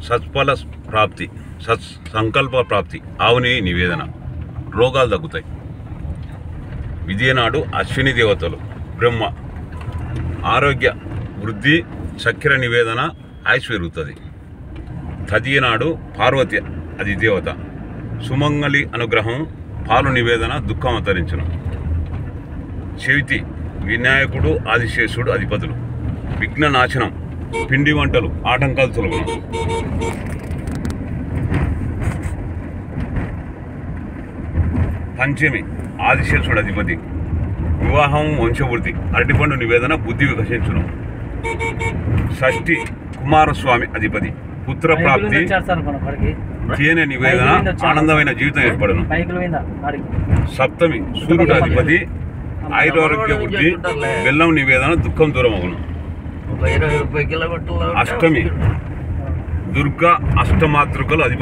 సత్ఫల ప్రాప్తి, సంకల్ప ప్రాప్తి, ఆవుని నివేదన, రోగాలు తగ్గుతాయి. విజయనాడు అశ్విని దేవతలు, బ్రహ్మ, ఆరోగ్య వృద్ధి, చక్కెర నివేదన, ఆయుష్ పెరుగుతుంది. తదియనాడు పార్వతి, అది దేవత, సుమంగళి అనుగ్రహం, పాలు నివేదన, దుఃఖం అవతరించును. చవితి వినాయకుడు, ఆదిశేషుడు అధిపతులు, విఘ్న నాశనం, పిండి వంటలు, ఆటంకాలు తొలగును. పంచమి ఆదిశేషుడు అధిపతి, వివాహం, వంశవృద్ధి, అరటిపండు నివేదన, బుద్ధి వికసించును. షష్ఠి కుమారస్వామి అధిపతి, పుత్ర ప్రాప్తి, తేనె నివేదన, ఆనందమైన జీవితం ఏర్పడును. సప్తమి సూర్యుడు అధిపతి, ఆయురారోగ్య వృద్ధి, బెల్లం నివేదన, దుఃఖం దూరం అగును. అష్టమి దుర్గా అష్టమాతృకలు అధిపతి.